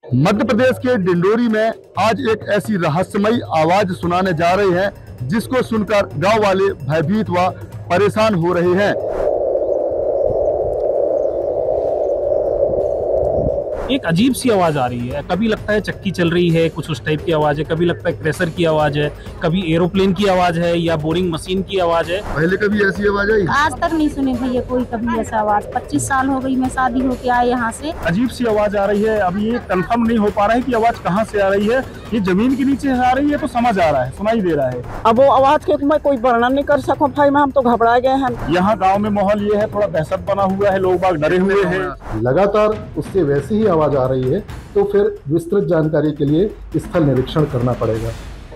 मध्य प्रदेश के डिंडोरी में आज एक ऐसी रहस्यमयी आवाज सुनाने जा रहे हैं जिसको सुनकर गांव वाले भयभीत व परेशान हो रहे हैं। एक अजीब सी आवाज आ रही है। कभी लगता है चक्की चल रही है, कुछ उस टाइप की आवाज है, कभी लगता है क्रेशर की आवाज है, कभी एरोप्लेन की आवाज है या बोरिंग मशीन की आवाज है। पहले कभी ऐसी आवाज आई? आज तक नहीं सुने भैया कोई कभी ऐसा आवाज। 25 साल हो गई मैं शादी होके आए यहाँ से। अजीब सी आवाज आ रही है। अभी ये कंफर्म नहीं हो पा रहा है कि आवाज कहाँ से आ रही है। ये जमीन के नीचे से आ रही है तो समझ आ रहा है, सुनाई दे रहा है। अब वो आवाज के मैं कोई वर्णन नहीं कर सकूं भाई, मैं हम तो घबरा गए हैं। यहाँ गाँव में माहौल ये है, थोड़ा दहशत बना हुआ है, लोग बाग डरे हुए हैं। लगातार उससे वैसी ही आवाज आ रही है तो फिर विस्तृत जानकारी के लिए स्थल निरीक्षण करना पड़ेगा।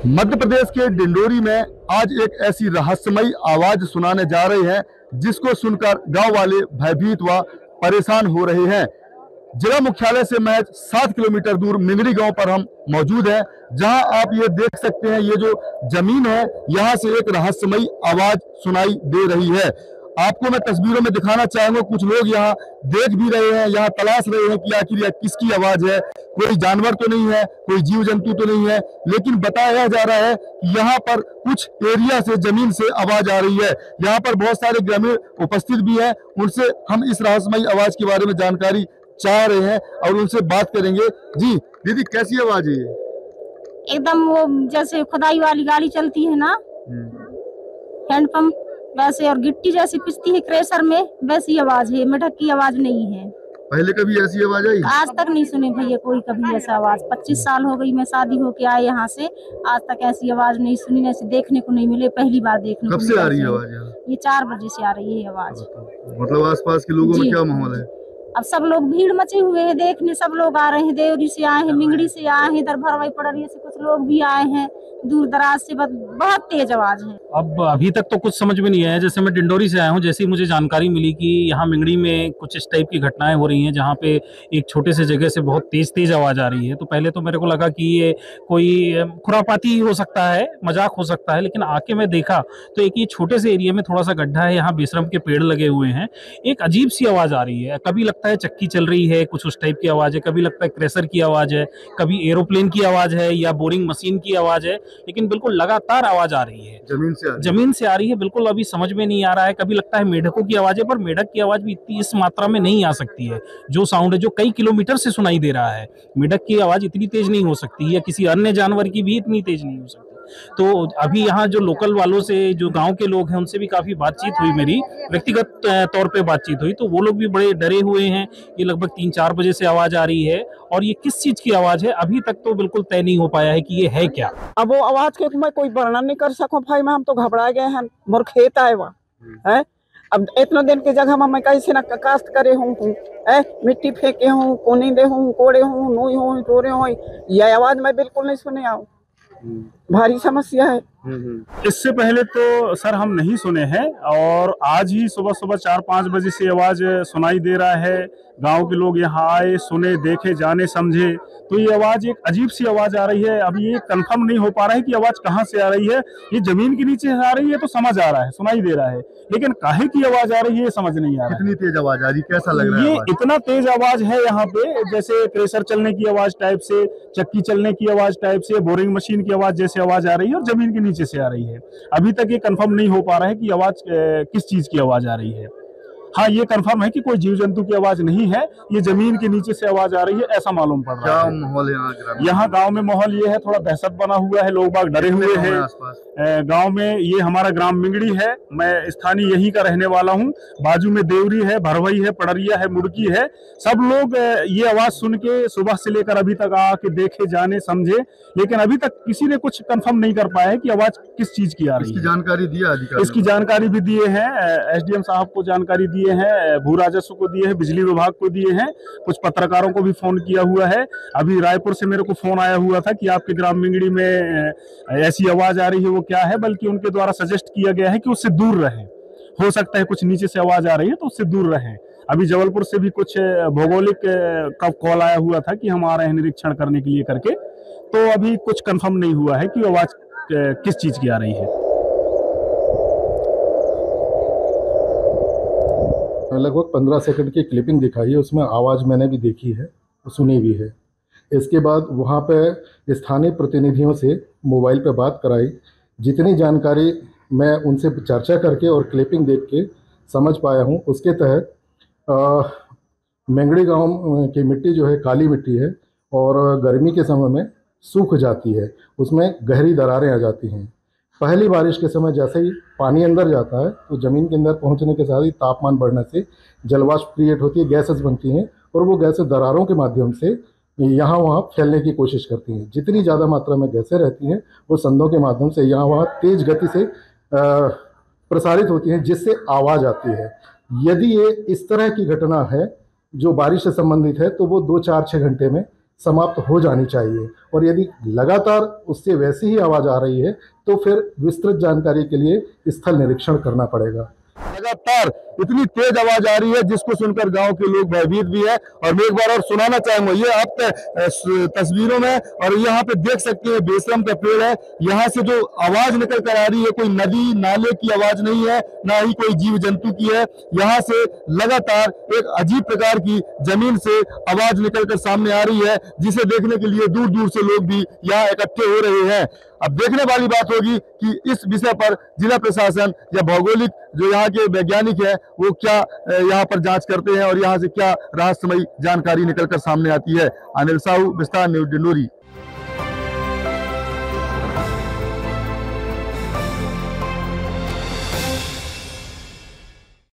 मध्य प्रदेश के डिंडोरी में आज एक ऐसी रहस्यमयी आवाज सुनाने जा रहे हैं जिसको सुनकर गांव वाले भयभीत व परेशान हो रहे हैं। जिला मुख्यालय से महज 7 किलोमीटर दूर मिंगड़ी गांव पर हम मौजूद हैं, जहां आप ये देख सकते हैं, ये जो जमीन है यहां से एक रहस्यमयी आवाज सुनाई दे रही है। आपको मैं तस्वीरों में दिखाना चाहूंगा। कुछ लोग यहाँ देख भी रहे हैं, यहाँ तलाश रहे हैं कि आखिर यह किसकी आवाज है। कोई जानवर तो नहीं है, कोई जीव जंतु तो नहीं है, लेकिन बताया जा रहा है कि यहाँ पर कुछ एरिया से, जमीन से आवाज आ रही है। यहाँ पर बहुत सारे ग्रामीण उपस्थित भी हैं, उनसे हम इस रहस्यमयी आवाज के बारे में जानकारी चाह रहे हैं और उनसे बात करेंगे। जी दीदी, कैसी आवाज है ये? एकदम वो जैसे खुदाई वाली गाड़ी चलती है ना, हैंडपंप वैसे, और गिट्टी जैसी पिसती है क्रेशर में, वैसी आवाज है। मेढक की आवाज नहीं है। पहले कभी ऐसी आवाज आई? आज तक नहीं सुने भैया कोई कभी ऐसा आवाज। 25 साल हो गई मैं शादी होके आए यहाँ से, आज तक ऐसी आवाज नहीं सुनी, ऐसे देखने को नहीं मिले। पहली बार देखने को। कब से आ रही है आवाज यहाँ? ये 4 बजे से आ रही है आवाज। मतलब आसपास के लोगों में क्या माहौल है? अब सब लोग भीड़ मचे हुए हैं देखने, सब लोग आ रहे हैं। देवरी से आए हैं, मिंगड़ी से आए हैं, इधर भरवाई पड़रिया से कुछ लोग भी आए हैं, दूर दराज से। बहुत तेज आवाज है। अब अभी तक तो कुछ समझ में नहीं आया। जैसे मैं डिंडोरी से आया हूँ, जैसे ही मुझे जानकारी मिली कि यहाँ मिंगड़ी में कुछ इस टाइप की घटनाएं हो रही हैं जहाँ पे एक छोटे से जगह से बहुत तेज तेज आवाज आ रही है, तो पहले तो मेरे को लगा कि ये कोई खुरापाती हो सकता है, मजाक हो सकता है। लेकिन आके मैं देखा तो एक ये छोटे से एरिया में थोड़ा सा गड्ढा है, यहाँ बेशरम के पेड़ लगे हुए हैं। एक अजीब सी आवाज आ रही है। कभी लगता है चक्की चल रही है, कुछ उस टाइप की आवाज है, कभी लगता है क्रेशर की आवाज है, कभी एरोप्लेन की आवाज है या बोरिंग मशीन की आवाज है, लेकिन बिल्कुल लगातार आवाज आ रही है। जमीन से आ रही है। बिल्कुल अभी समझ में नहीं आ रहा है। कभी लगता है मेढकों की आवाज है, पर मेढक की आवाज भी इतनी इस मात्रा में नहीं आ सकती है। जो साउंड है, जो कई किलोमीटर से सुनाई दे रहा है, मेढक की आवाज इतनी तेज नहीं हो सकती, या किसी अन्य जानवर की भी इतनी तेज नहीं हो सकती। तो अभी यहाँ जो लोकल वालों से, जो गांव के लोग हैं, उनसे भी काफी बातचीत हुई, मेरी व्यक्तिगत तौर पे बातचीत हुई, तो वो लोग भी बड़े डरे हुए हैं। ये लगभग 3-4 बजे से आवाज आ रही है, और ये किस चीज की आवाज है अभी तक तो बिल्कुल तय नहीं हो पाया है कि ये है क्या। अब वो आवाज के मैं कोई वर्णन नहीं कर सकूं भाई, मैं हम तो घबरा गए हैं। मोर खेत आए हुआ है। अब इतना दिन की जगह में मैं कैसे ना कास्ट करे हूँ, मिट्टी फेंके हूँ, कोनी दे हूँ, कोड़े हूँ, नोई हूँ, टोरे हूँ, ये आवाज मैं बिल्कुल नहीं सुने आऊँ। भारी समस्या है। इससे पहले तो सर हम नहीं सुने हैं, और आज ही सुबह सुबह 4-5 बजे से आवाज सुनाई दे रहा है। गांव के लोग यहाँ आए, सुने, देखे, जाने, समझे, तो ये आवाज एक अजीब सी आवाज आ रही है। अभी ये कंफर्म नहीं हो पा रहा है कि आवाज कहाँ से आ रही है। ये जमीन के नीचे से आ रही है तो समझ आ रहा है, सुनाई दे रहा है, लेकिन काहे की आवाज आ रही है ये समझ नहीं आ रहा है। कितनी तेज आवाज आ रही, कैसा लग रहा है? ये इतना तेज आवाज है यहाँ पे, जैसे क्रेशर चलने की आवाज टाइप से, चक्की चलने की आवाज टाइप से, बोरिंग मशीन की आवाज जैसे आवाज आ रही है, और जमीन के नीचे से आ रही है। अभी तक ये कंफर्म नहीं हो पा रहा है कि आवाज किस चीज की आवाज आ रही है। हाँ, ये कंफर्म है कि कोई जीव जंतु की आवाज नहीं है, ये जमीन के नीचे से आवाज आ रही है, ऐसा मालूम पड़ रहा है। क्या माहौल है यहाँ गांव में? माहौल ये है, थोड़ा दहशत बना हुआ है, लोग बाग डरे हुए हैं। गांव में, ये हमारा ग्राम मिंगड़ी है, मैं स्थानीय यहीं का रहने वाला हूँ। बाजू में देवरी है, भरवई है, पड़रिया है, मुड़की है। सब लोग ये आवाज सुन के सुबह से लेकर अभी तक आके देखे, जाने, समझे, लेकिन अभी तक किसी ने कुछ कंफर्म नहीं कर पाया है कि आवाज किस चीज की आ रही है। इसकी जानकारी दिया अधिकारी? इसकी जानकारी भी दिए हैं, एसडीएम साहब को जानकारी दिए हैं, भू राजस्व को दिए हैं, बिजली विभाग को दिए हैं, कुछ पत्रकारों को भी फोन किया हुआ है। अभी रायपुर से मेरे को फोन आया हुआ था कि आपके ग्राम मिंगड़ी में ऐसी आवाज आ रही है, वो क्या है, बल्कि उनके द्वारा सजेस्ट किया गया है कि उससे दूर रहें। हो सकता है कुछ नीचे से आवाज आ रही है तो उससे दूर रहें। अभी जबलपुर से भी कुछ भौगोलिक का कॉल आया हुआ था कि हम आ रहे हैं निरीक्षण करने के लिए करके, तो अभी कुछ कंफर्म नहीं हुआ है कि आवाज किस चीज की आ रही है। लगभग 15 सेकंड की क्लिपिंग दिखाई है, उसमें आवाज़ मैंने भी देखी है, सुनी भी है। इसके बाद वहाँ पे स्थानीय प्रतिनिधियों से मोबाइल पे बात कराई। जितनी जानकारी मैं उनसे चर्चा करके और क्लिपिंग देख के समझ पाया हूँ, उसके तहत मेंगड़ी गांव की मिट्टी जो है काली मिट्टी है और गर्मी के समय में सूख जाती है, उसमें गहरी दरारें आ जाती हैं। पहली बारिश के समय जैसे ही पानी अंदर जाता है तो ज़मीन के अंदर पहुंचने के साथ ही तापमान बढ़ने से जलवाष्प क्रिएट होती है, गैसेस बनती हैं और वो गैसें दरारों के माध्यम से यहाँ वहाँ फैलने की कोशिश करती हैं। जितनी ज़्यादा मात्रा में गैसें रहती हैं वो संदों के माध्यम से यहाँ वहाँ तेज़ गति से प्रसारित होती हैं, जिससे आवाज़ आती है। यदि ये इस तरह की घटना है जो बारिश से संबंधित है तो वो 2-4-6 घंटे में समाप्त हो जानी चाहिए, और यदि लगातार उससे वैसी ही आवाज़ आ रही है तो फिर विस्तृत जानकारी के लिए स्थल निरीक्षण करना पड़ेगा। लगातार इतनी तेज आवाज आ रही है जिसको सुनकर गांव के लोग भयभीत भी है। और मैं एक बार और सुनाना चाहूंगा, ये आप तस्वीरों में और यहाँ पे देख सकते हैं बेशरम का पेड़ है। यहाँ से जो आवाज निकल कर आ रही है कोई नदी नाले की आवाज नहीं है, ना ही कोई जीव जंतु की है। यहाँ से लगातार एक अजीब प्रकार की जमीन से आवाज निकल कर सामने आ रही है, जिसे देखने के लिए दूर दूर से लोग भी यहाँ इकट्ठे हो रहे हैं। अब देखने वाली बात होगी कि इस विषय पर जिला प्रशासन या भौगोलिक जो यहाँ के वैज्ञानिक है वो क्या यहाँ पर जांच करते हैं और यहाँ से क्या रहस्यमयी जानकारी निकलकर सामने आती है। अनिल साहू, विस्तार न्यूज़, डिंडोरी।